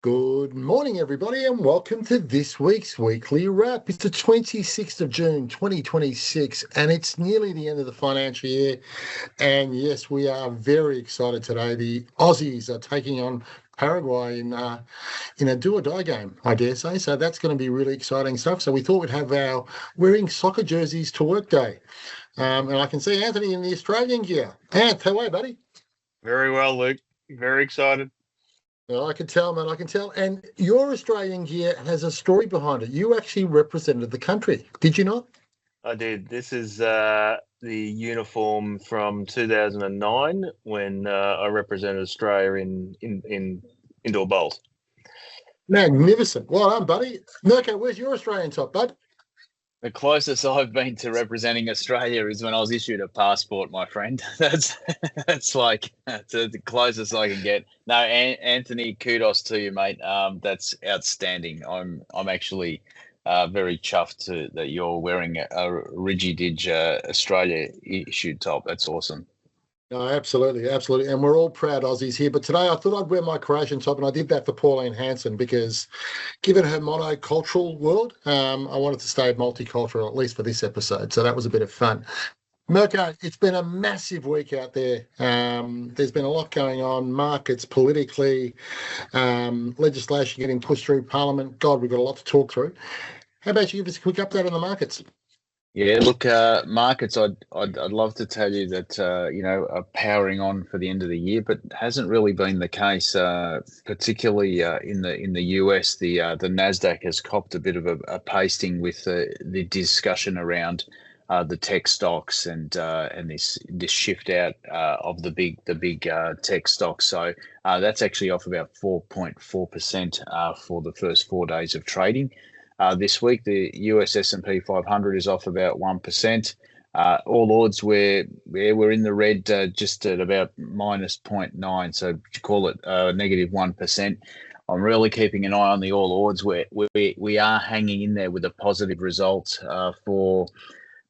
Good morning, everybody, and welcome to this week's weekly wrap. It's the 26th of June, 2026, and it's nearly the end of the financial year. And yes, we are very excited today. The Aussies are taking on Paraguay in a do or die game, I dare say. So that's going to be really exciting stuff. So we thought we'd have our wearing soccer jerseys to work day. And I can see Anthony in the Australian gear. Anth, how are you, buddy? Very well, Luke. Very excited. Well, I can tell, man. I can tell. And your Australian gear has a story behind it. You actually represented the country, did you not? I did. This is the uniform from 2009 when I represented Australia in indoor bowls. Magnificent. Well done, buddy. Mirko, where's your Australian top, bud? The closest I've been to representing Australia is when I was issued a passport, my friend. That's the closest I can get. No, Anthony, kudos to you, mate. That's outstanding. I'm actually very chuffed that you're wearing a Rigidage Australia issued top. That's awesome. No, absolutely, absolutely. And we're all proud Aussies here. But today I thought I'd wear my Croatian top, and I did that for Pauline Hanson because given her monocultural world, I wanted to stay multicultural, at least for this episode. So that was a bit of fun. Mirko, it's been a massive week out there. There's been a lot going on, markets, politically, legislation getting pushed through Parliament. God, we've got a lot to talk through. How about you give us a quick update on the markets? Yeah, look, markets. I'd love to tell you that are powering on for the end of the year, but hasn't really been the case. Particularly in the US, the Nasdaq has copped a bit of a pasting with the discussion around the tech stocks and this shift out of the big tech stocks. So that's actually off about 4.4% for the first 4 days of trading. This week, the US S&P 500 is off about 1%. All odds we're in the red, just at about minus 0.9, so call it negative 1%. I'm really keeping an eye on the all odds. We are hanging in there with a positive result for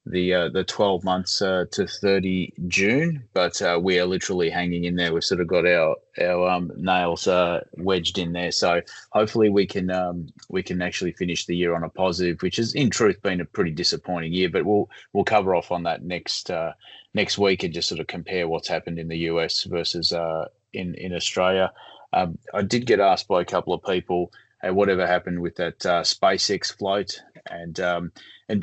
the 12 months to 30 June, but we are literally hanging in there. We've sort of got our nails wedged in there. So hopefully we can actually finish the year on a positive, which has in truth been a pretty disappointing year. But we'll cover off on that next week and just sort of compare what's happened in the US versus in Australia. I did get asked by a couple of people, hey, whatever happened with that SpaceX float? And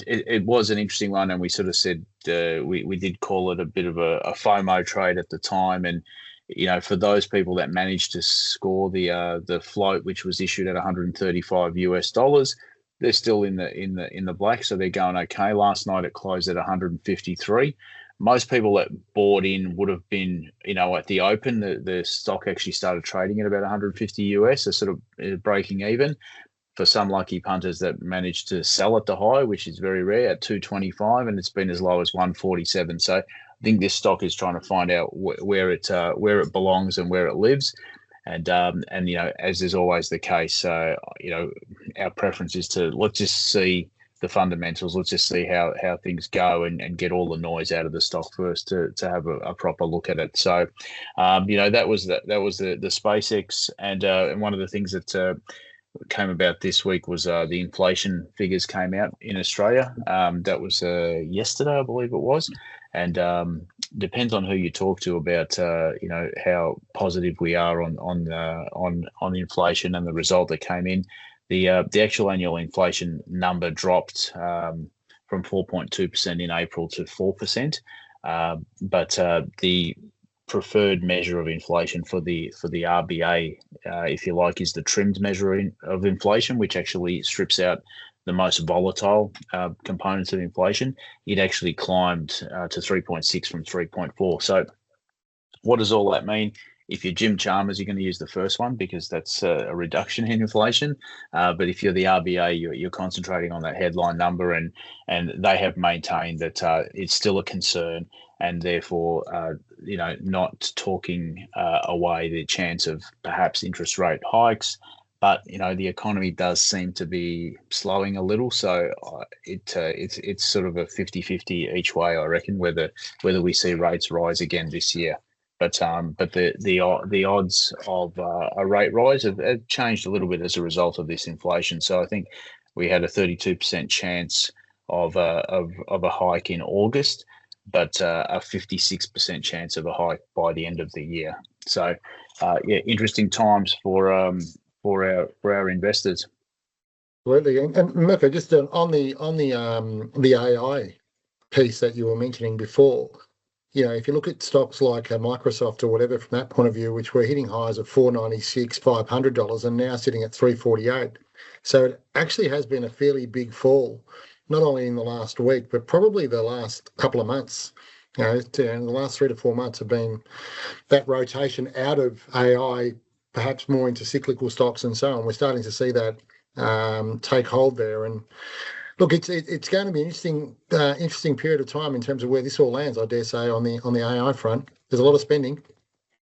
it was an interesting one, and we sort of said we did call it a bit of a FOMO trade at the time, and for those people that managed to score the float, which was issued at $135, they're still in the black, so they're going okay. Last night it closed at 153. Most people that bought in would have been, at the open, the stock actually started trading at about 150 US, so sort of breaking even. For some lucky punters that managed to sell at the high, which is very rare, at 225, and it's been as low as 147. So I think this stock is trying to find out where it belongs and where it lives. And as is always the case, our preference is to let's just see the fundamentals. Let's just see how things go and get all the noise out of the stock first to have a proper look at it. So, that was the SpaceX, and one of the things that came about this week was the inflation figures came out in Australia. That was yesterday, I believe it was, and depends on who you talk to about how positive we are on inflation and the result that came in. The actual annual inflation number dropped from 4.2% in April to 4%, but the preferred measure of inflation for the RBA, if you like, is the trimmed measure of inflation, which actually strips out the most volatile components of inflation. It actually climbed to 3.6 from 3.4. So what does all that mean? If you're Jim Chalmers, you're going to use the first one because that's a reduction in inflation. But if you're the RBA, you're concentrating on that headline number, and they have maintained that it's still a concern, and therefore, not talking away the chance of perhaps interest rate hikes. But the economy does seem to be slowing a little, so it's sort of a 50-50 each way, I reckon, whether we see rates rise again this year. But the odds of a rate rise have changed a little bit as a result of this inflation. So I think we had a 32% chance of a hike in August, but a 56% chance of a hike by the end of the year. So yeah, interesting times for our investors. Absolutely. And Mirko, just on the AI piece that you were mentioning before, if you look at stocks like Microsoft or whatever from that point of view, which were hitting highs of $496, $500, and now sitting at 348. So it actually has been a fairly big fall, not only in the last week, but probably the last couple of months. The last 3 to 4 months have been that rotation out of AI, perhaps more into cyclical stocks and so on. We're starting to see that take hold there. And look, it's going to be an interesting period of time in terms of where this all lands. I dare say on the AI front, there's a lot of spending.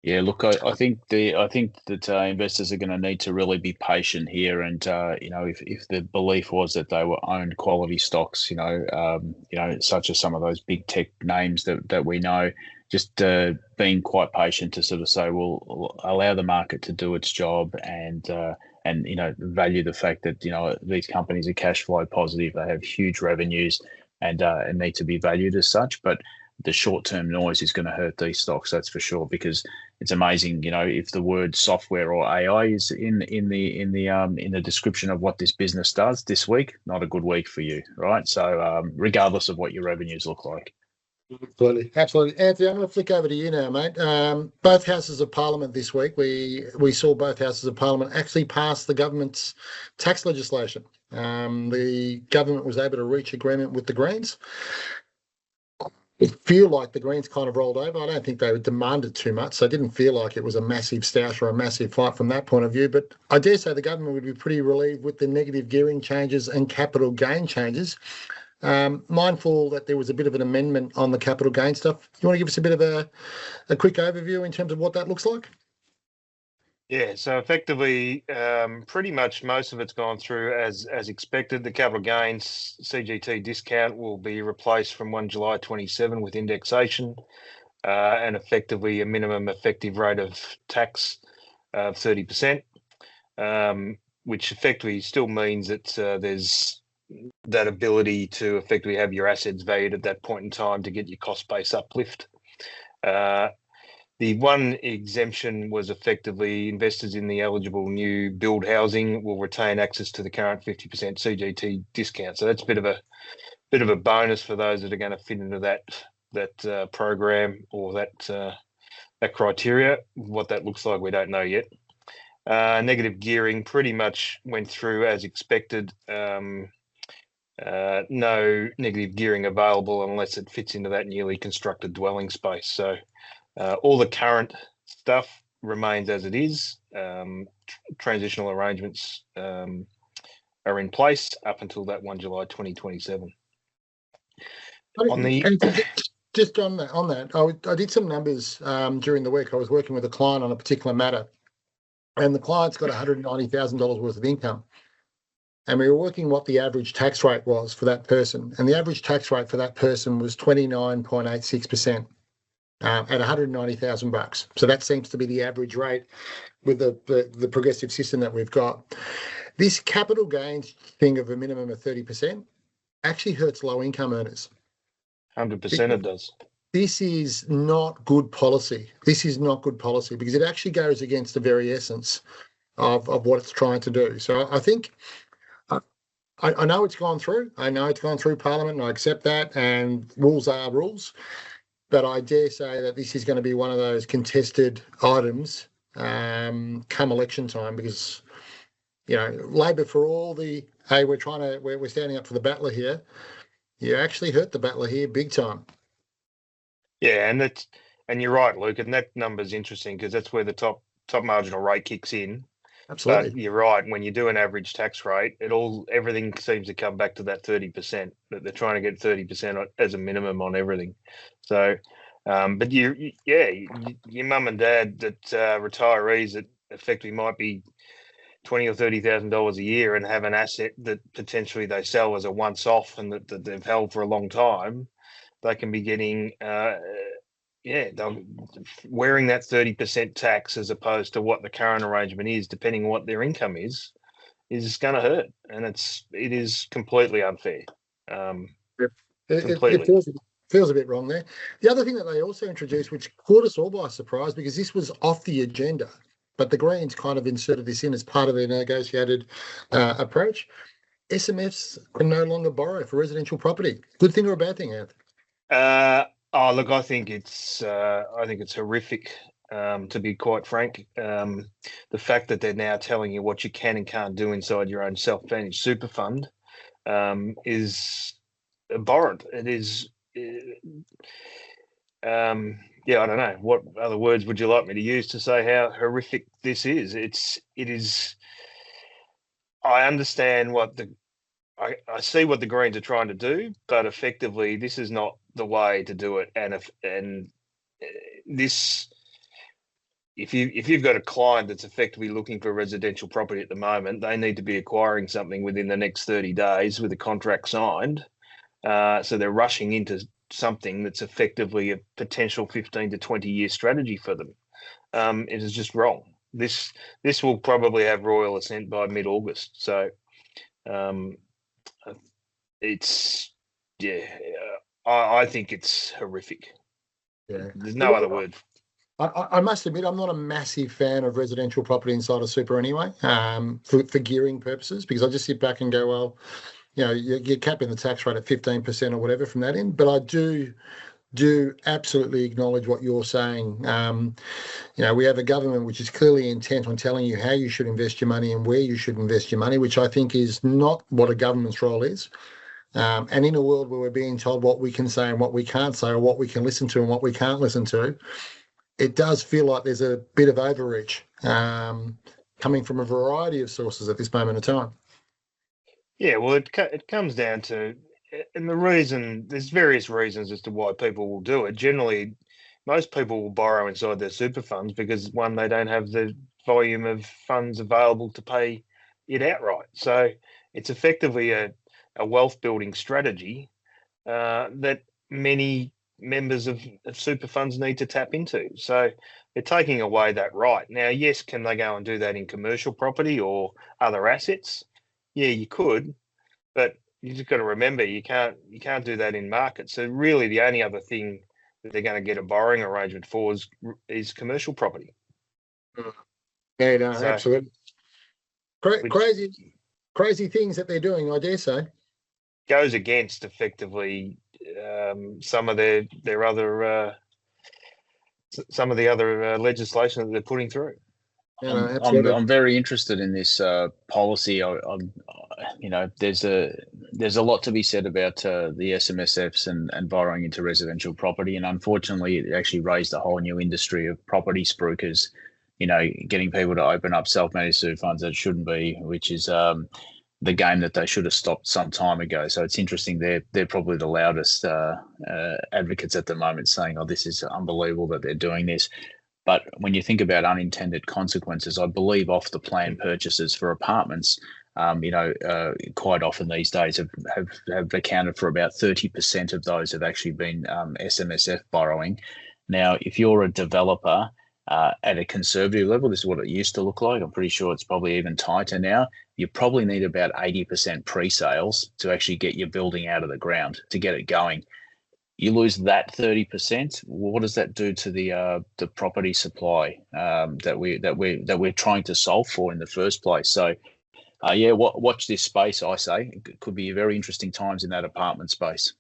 Yeah, look, I think that investors are going to need to really be patient here, and if the belief was that they were owned quality stocks, such as some of those big tech names that we know, just being quite patient to sort of say, well, allow the market to do its job, and value the fact that these companies are cash flow positive, they have huge revenues, and need to be valued as such, but the short-term noise is going to hurt these stocks, that's for sure, because it's amazing, if the word software or AI is in the description of what this business does this week, not a good week for you, right? So regardless of what your revenues look like. Absolutely. Anthony, I'm going to flick over to you now, mate. Both houses of parliament this week, we saw both houses of parliament actually pass the government's tax legislation. The government was able to reach agreement with the Greens. It feel like the Greens kind of rolled over. I don't think they demanded too much, so it didn't feel like it was a massive stoush or a massive fight from that point of view. But I dare say the government would be pretty relieved with the negative gearing changes and capital gain changes. Mindful that there was a bit of an amendment on the capital gain stuff. You want to give us a bit of a quick overview in terms of what that looks like? Yeah, so effectively, pretty much most of it's gone through as expected. The capital gains CGT discount will be replaced from 1 July 27 with indexation, and effectively a minimum effective rate of tax of 30%, which effectively still means that there's that ability to effectively have your assets valued at that point in time to get your cost base uplift. The one exemption was effectively investors in the eligible new build housing will retain access to the current 50% CGT discount. So that's a bit of a bonus for those that are going to fit into that program or that criteria. What that looks like, we don't know yet. Negative gearing pretty much went through as expected. No negative gearing available unless it fits into that newly constructed dwelling space. So all the current stuff remains as it is. Transitional arrangements are in place up until that 1 July 2027. Just on that, I did some numbers during the week. I was working with a client on a particular matter, and the client's got $190,000 worth of income. And we were working what the average tax rate was for that person. And the average tax rate for that person was 29.86%. At $190,000. So that seems to be the average rate with the progressive system that we've got. This capital gains thing of a minimum of 30% actually hurts low income earners. 100% it does. This is not good policy. This is not good policy because it actually goes against the very essence of what it's trying to do. So I think I know it's gone through. I know it's gone through Parliament, and I accept that. And rules are rules. But I dare say that this is going to be one of those contested items come election time because, Labor for all the, hey, we're standing up for the battler here. You actually hurt the battler here big time. Yeah, and you're right, Luke, and that number's interesting because that's where the top marginal rate kicks in. Absolutely. But you're right, when you do an average tax rate, everything seems to come back to that 30%. That they're trying to get 30% as a minimum on everything. So, but your mum and dad that retirees that effectively might be $20,000 or $30,000 a year and have an asset that potentially they sell as a once-off and that they've held for a long time, they can be getting wearing that 30% tax as opposed to what the current arrangement is, depending on what their income is going to hurt, and it is completely unfair. It feels a bit wrong there. The other thing that they also introduced, which caught us all by surprise, because this was off the agenda, but the Greens kind of inserted this in as part of their negotiated approach. SMFs can no longer borrow for residential property. Good thing or a bad thing, Anth? Look, I think it's horrific. To be quite frank, the fact that they're now telling you what you can and can't do inside your own self-managed super fund is abhorrent. It is. I don't know. What other words would you like me to use to say how horrific this is? It is. I understand I see what the Greens are trying to do, but effectively, this is not the way to do it. And this, if you've got a client that's effectively looking for residential property at the moment, they need to be acquiring something within the next 30 days with a contract signed. So they're rushing into something that's effectively a potential 15 to 20-year strategy for them. It is just wrong. This will probably have royal assent by mid-August. So I think it's horrific. Yeah, there's no other word. I must admit, I'm not a massive fan of residential property inside a super anyway, for gearing purposes, because I just sit back and go, well, you're capping the tax rate at 15% or whatever from that end. But I do absolutely acknowledge what you're saying. We have a government which is clearly intent on telling you how you should invest your money and where you should invest your money, which I think is not what a government's role is. And in a world where we're being told what we can say and what we can't say, or what we can listen to and what we can't listen to, it does feel like there's a bit of overreach coming from a variety of sources at this moment in time. Yeah, well, it comes down to, and there's various reasons as to why people will do it. Generally, most people will borrow inside their super funds because, one, they don't have the volume of funds available to pay it outright. So it's effectively a wealth building strategy that many members of super funds need to tap into. So they're taking away that right. Now, yes, can they go and do that in commercial property or other assets? Yeah, you could, but you just got to remember you can't do that in markets. So really, the only other thing that they're going to get a borrowing arrangement for is commercial property. Yeah, no, so, absolutely. Crazy things that they're doing, I dare say. Goes against effectively some of the other legislation that they're putting through. Yeah, I'm very interested in this policy. There's a lot to be said about the SMSFs and borrowing into residential property, and unfortunately, it actually raised a whole new industry of property spruikers. Getting people to open up self-managed super funds that shouldn't be, which is the game that they should have stopped some time ago. So it's interesting. They're probably the loudest advocates at the moment, saying, "Oh, this is unbelievable that they're doing this." But when you think about unintended consequences, I believe off the plan purchases for apartments, quite often these days have accounted for about 30% of those have actually been SMSF borrowing. Now, if you're a developer at a conservative level, this is what it used to look like. I'm pretty sure it's probably even tighter now. You probably need about 80% pre-sales to actually get your building out of the ground, to get it going. You lose that 30%. What does that do to the property supply that we're trying to solve for in the first place? So, watch this space. I say it could be very interesting times in that apartment space.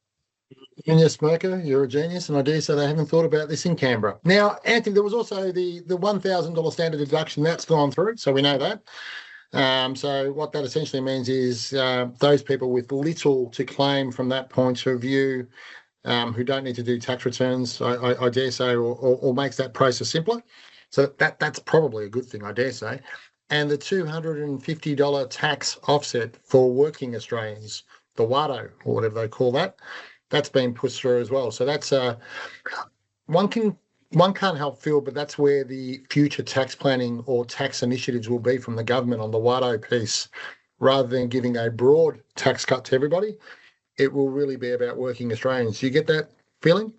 Genius, Smoker, you're a genius, and I dare say they haven't thought about this in Canberra. Now, Anthony, there was also the $1,000 standard deduction that's gone through, so we know that. So what that essentially means is those people with little to claim from that point of view, who don't need to do tax returns, I dare say, or makes that process simpler. So that's probably a good thing, I dare say. And the $250 tax offset for working Australians, the WADO, or whatever they call that, that's been pushed through as well. So that's one can't help feel, but that's where the future tax planning or tax initiatives will be from the government on the WADO piece. Rather than giving a broad tax cut to everybody, it will really be about working Australians. Do you get that feeling?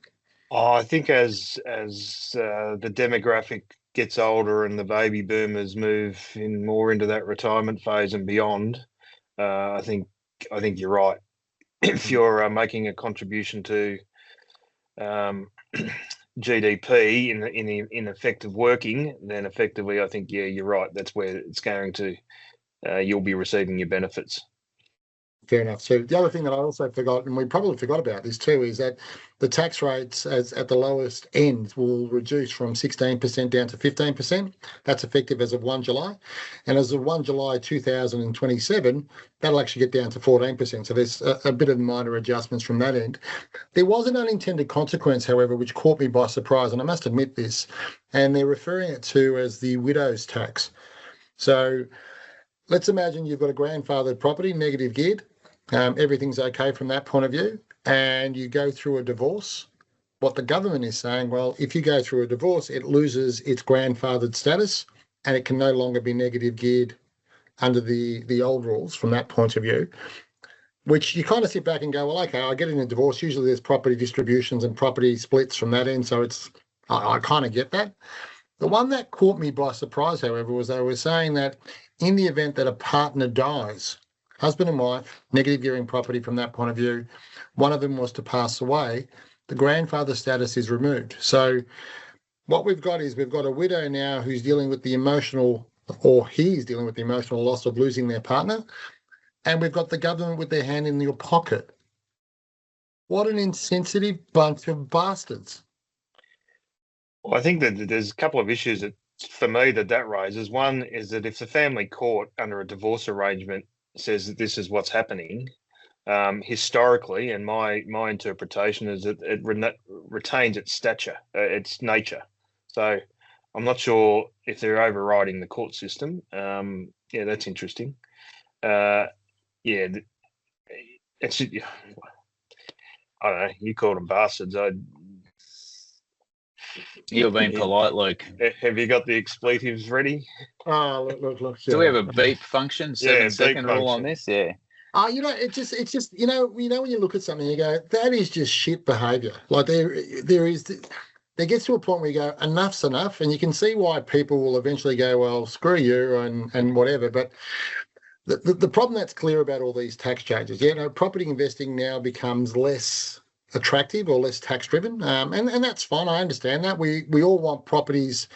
I think as the demographic gets older and the baby boomers move in more into that retirement phase and beyond, I think you're right. If you're making a contribution to GDP in effective working, then effectively, I think you're right. That's where it's going to. You'll be receiving your benefits. Fair enough. So the other thing that I also forgot, and we probably forgot about this too, is that the tax rates at the lowest end will reduce from 16% down to 15%. That's effective as of 1 July. And as of 1 July 2027, that'll actually get down to 14%. So there's a bit of minor adjustments from that end. There was an unintended consequence, however, which caught me by surprise, and I must admit this, and they're referring it to as the widow's tax. So let's imagine you've got a grandfathered property, negative geared. Everything's okay from that point of view, and you go through a divorce. What the government is saying, well, if you go through a divorce, it loses its grandfathered status and it can no longer be negative geared under the old rules from that point of view, which you kind of sit back and go, well, okay, I get in a divorce. Usually there's property distributions and property splits from that end, so I kind of get that. The one that caught me by surprise, however, was they were saying that in the event that a partner dies, husband and wife, negative gearing property from that point of view, one of them was to pass away, the grandfather status is removed. So what we've got is we've got a widow now who's dealing with the emotional, or he's dealing with the emotional loss of losing their partner, and we've got the government with their hand in your pocket. What an insensitive bunch of bastards. Well, I think that there's a couple of issues that, for me, that raises. One is that if the family court under a divorce arrangement says that this is what's happening, historically, and my interpretation is that it retains its stature, its nature. So I'm not sure if they're overriding the court system. Yeah, that's interesting. Yeah, it's, I don't know. You called them bastards. You're being polite, Luke. Have you got the expletives ready? Oh, look. Do we have a beep function? 7-second rule on this? Yeah. Oh, it's just when you look at something, you go, that is just shit behaviour. Like there gets to a point where you go, enough's enough, and you can see why people will eventually go, well, screw you and whatever. But the problem that's clear about all these tax changes, property investing now becomes less attractive or less tax driven, and that's fine. I understand that. We all want properties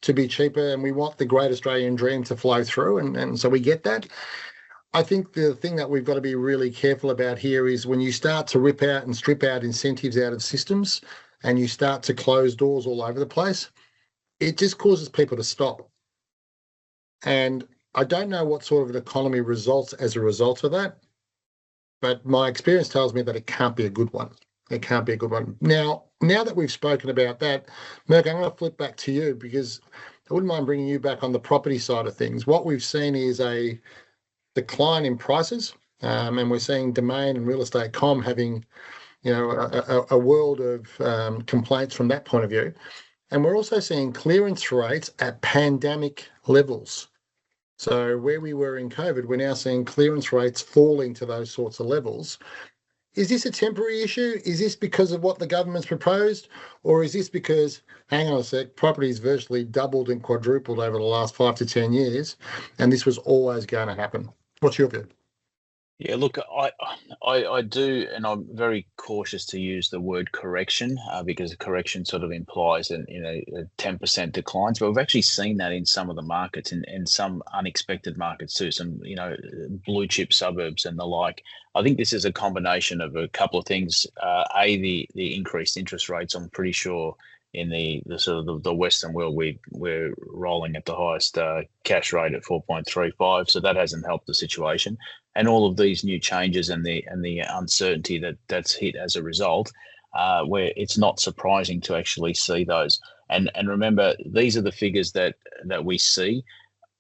to be cheaper, and we want the great Australian dream to flow through, and so we get that. I think the thing that we've got to be really careful about here is when you start to rip out and strip out incentives out of systems and you start to close doors all over the place, it just causes people to stop. And I don't know what sort of an economy results as a result of that, but my experience tells me that it can't be a good one. It can't be a good one. Now that we've spoken about that, Merck, I'm going to flip back to you because I wouldn't mind bringing you back on the property side of things. What we've seen is a decline in prices, and we're seeing Domain and Real Estate Com having, a world of complaints from that point of view. And we're also seeing clearance rates at pandemic levels. So where we were in COVID, we're now seeing clearance rates falling to those sorts of levels. Is this a temporary issue? Is this because of what the government's proposed? Or is this because, hang on a sec, property's virtually doubled and quadrupled over the last 5 to 10 years, and this was always going to happen? What's your view? Yeah, look, I do, and I'm very cautious to use the word correction because a correction sort of implies a 10% declines. But we've actually seen that in some of the markets and some unexpected markets too, some blue chip suburbs and the like. I think this is a combination of a couple of things. The increased interest rates. I'm pretty sure in the sort of the Western world, we're rolling at the highest cash rate at 4.35, so that hasn't helped the situation. And all of these new changes and the uncertainty that's hit as a result, where it's not surprising to actually see those. And remember, these are the figures that we see.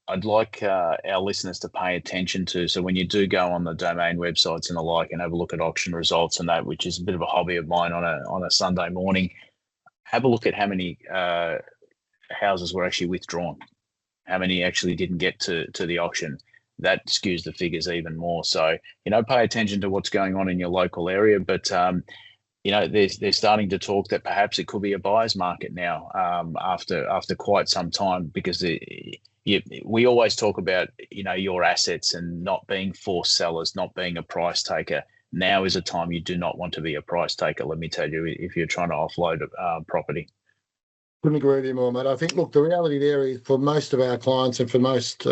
I'd like our listeners to pay attention to. So when you do go on the Domain websites and the like and have a look at auction results and that, which is a bit of a hobby of mine on a Sunday morning, have a look at how many houses were actually withdrawn, how many actually didn't get to the auction. That skews the figures even more. So, pay attention to what's going on in your local area. But they're starting to talk that perhaps it could be a buyer's market now, after quite some time, because we always talk about, your assets and not being forced sellers, not being a price taker. Now is a time you do not want to be a price taker, let me tell you, if you're trying to offload property. Couldn't agree with you more, mate. I think, look, the reality there is for most of our clients and for most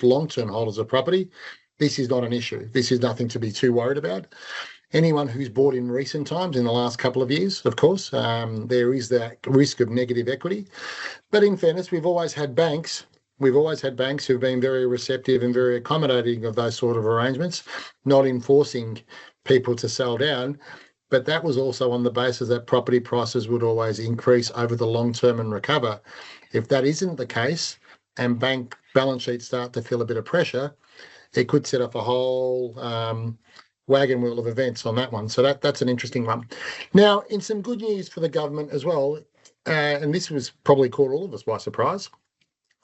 long-term holders of property, this is not an issue. This is nothing to be too worried about. Anyone who's bought in recent times, in the last couple of years, of course, there is that risk of negative equity. But in fairness, we've always had banks who've been very receptive and very accommodating of those sort of arrangements, not enforcing people to sell down. But that was also on the basis that property prices would always increase over the long term and recover. If that isn't the case and bank balance sheets start to feel a bit of pressure, it could set off a whole wagon wheel of events on that one. So that's an interesting one. Now, in some good news for the government as well, and this was probably caught all of us by surprise,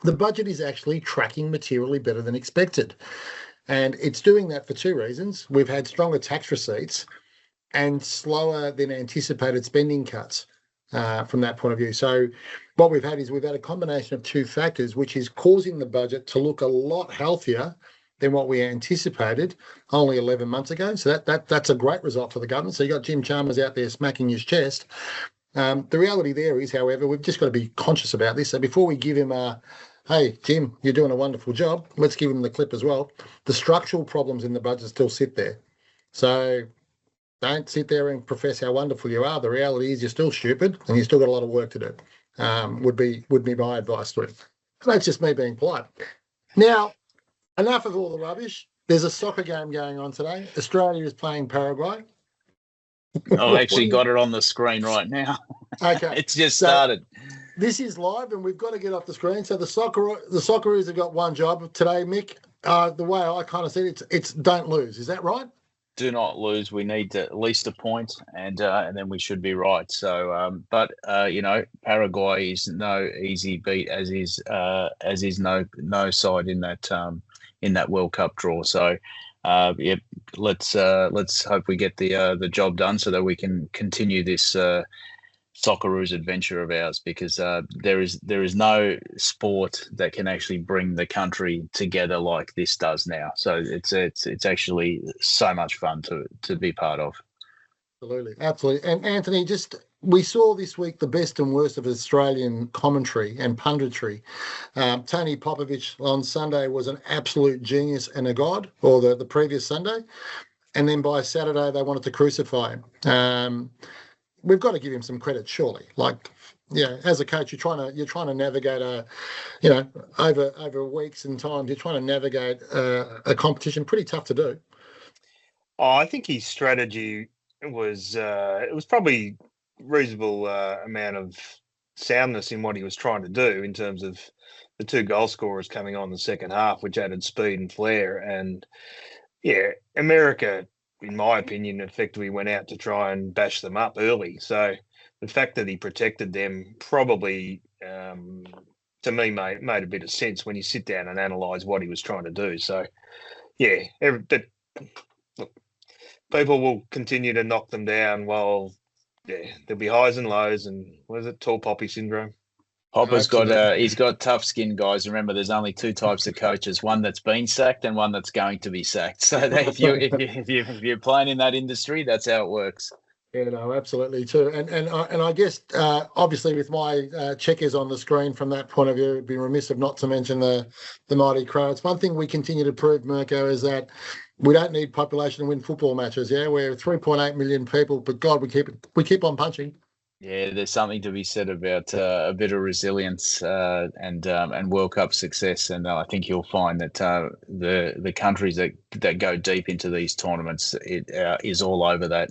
the budget is actually tracking materially better than expected. And it's doing that for two reasons. We've had stronger tax receipts and slower than anticipated spending cuts from that point of view. So what we've had a combination of two factors, which is causing the budget to look a lot healthier than what we anticipated only 11 months ago. So that's a great result for the government. So you got Jim Chalmers out there smacking his chest. The reality there is, however, we've just got to be conscious about this. So before we give him hey, Jim, you're doing a wonderful job, let's give him the clip as well. The structural problems in the budget still sit there. So don't sit there and profess how wonderful you are. The reality is you're still stupid and you've still got a lot of work to do, would be my advice to him. That's just me being polite. Now, enough of all the rubbish. There's a soccer game going on today. Australia is playing Paraguay. I've actually got it on the screen right now. Okay. It's just started. This is live and we've got to get off the screen. So the Socceroos have got one job today, Mick. The way I kind of see it, it's don't lose. Is that right? Do not lose. We need at least a point, and then we should be right. So, but Paraguay is no easy beat, as is no side in that World Cup draw. So, let's hope we get the job done so that we can continue this Socceroos adventure of ours, because there is no sport that can actually bring the country together like this does now. So it's actually so much fun to be part of. Absolutely. And Anthony, we saw this week the best and worst of Australian commentary and punditry. Tony Popovich on Sunday was an absolute genius and a god, or the previous Sunday, and then by Saturday they wanted to crucify him. We've got to give him some credit, surely. Like, as a coach, you're trying to navigate over weeks and times, you're trying to navigate a competition. Pretty tough to do. Oh, I think his strategy was it was probably reasonable amount of soundness in what he was trying to do in terms of the two goal scorers coming on the second half, which added speed and flair. And America, in my opinion, effectively went out to try and bash them up early. So the fact that he protected them probably, to me, made a bit of sense when you sit down and analyse what he was trying to do. So, look, people will continue to knock them down while, there'll be highs and lows. And what is it, tall poppy syndrome? Popper's he's got tough skin, guys. Remember, there's only two types of coaches: one that's been sacked and one that's going to be sacked. So if you're playing in that industry, that's how it works. Yeah, no, absolutely too. And I guess obviously with my checkers on the screen from that point of view, it'd be remiss of not to mention the mighty Crows. One thing we continue to prove, Mirko, is that we don't need population to win football matches. Yeah, we're 3.8 million people, but God, we keep on punching. Yeah, there's something to be said about a bit of resilience and World Cup success, and I think you'll find that the countries that go deep into these tournaments, it is all over that.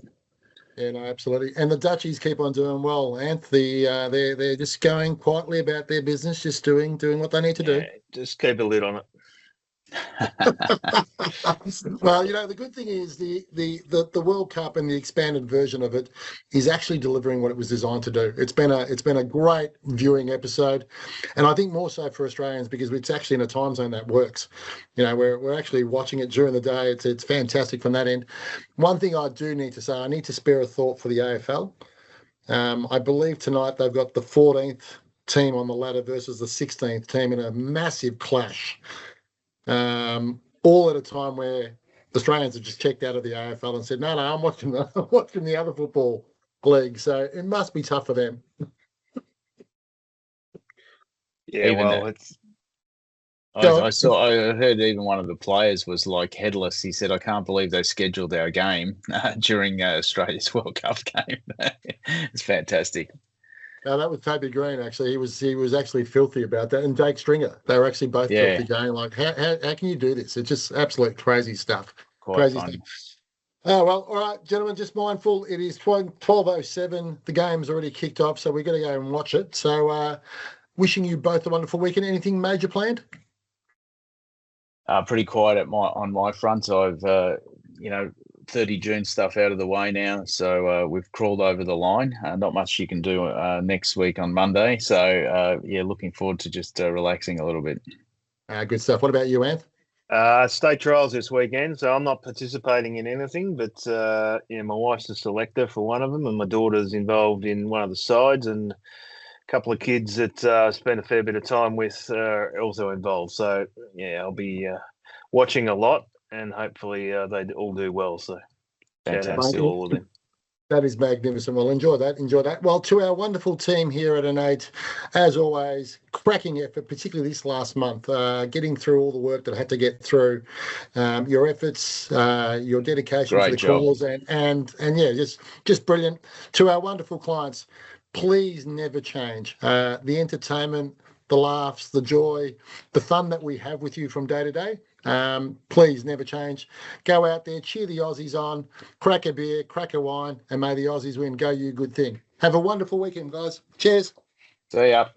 Yeah, no, absolutely. And the Dutchies keep on doing well, Anthony. They're just going quietly about their business, just doing what they need to do. Just keep a lid on it. Well, the good thing is the World Cup and the expanded version of it is actually delivering what it was designed to do. It's been a great viewing episode, and I think more so for Australians because it's actually in a time zone that works. We're actually watching it during the day. It's fantastic from that end. One thing I do need to say, I need to spare a thought for the AFL. I believe tonight they've got the 14th team on the ladder versus the 16th team in a massive clash. All at a time where Australians have just checked out of the AFL and said, no, I'm watching the other football league. So it must be tough for them. Yeah, I heard even one of the players was like headless. He said, I can't believe they scheduled our game during Australia's World Cup game. It's fantastic. That was Toby Green, actually. He was actually filthy about that. And Jake Stringer. They were actually both filthy, going like, how can you do this? It's just absolute crazy stuff. Quite funny. Stuff. Oh, well, all right, gentlemen, just mindful. It is 12:07. The game's already kicked off, so we're going to go and watch it. So wishing you both a wonderful weekend. Anything major planned? Pretty quiet on my front. I've 30 June stuff out of the way now, so we've crawled over the line. Not much you can do next week on Monday, so looking forward to just relaxing a little bit. Good stuff. What about you, Anth? State trials this weekend, so I'm not participating in anything, but my wife's the selector for one of them, and my daughter's involved in one of the sides, and a couple of kids that spent a fair bit of time with are also involved. So I'll be watching a lot, and hopefully they all do well. So shout out to all of them. That is magnificent. Well, enjoy that. Well, to our wonderful team here at Innate, as always, cracking effort, particularly this last month, getting through all the work that I had to get through, your efforts, your dedication Great to the job. cause, and just brilliant. To our wonderful clients, please never change. The entertainment, the laughs, the joy, the fun that we have with you from day to day. Please never change. Go out there, cheer the Aussies on, crack a beer, crack a wine, and may the Aussies win. Go you, good thing. Have a wonderful weekend, guys. Cheers. See ya.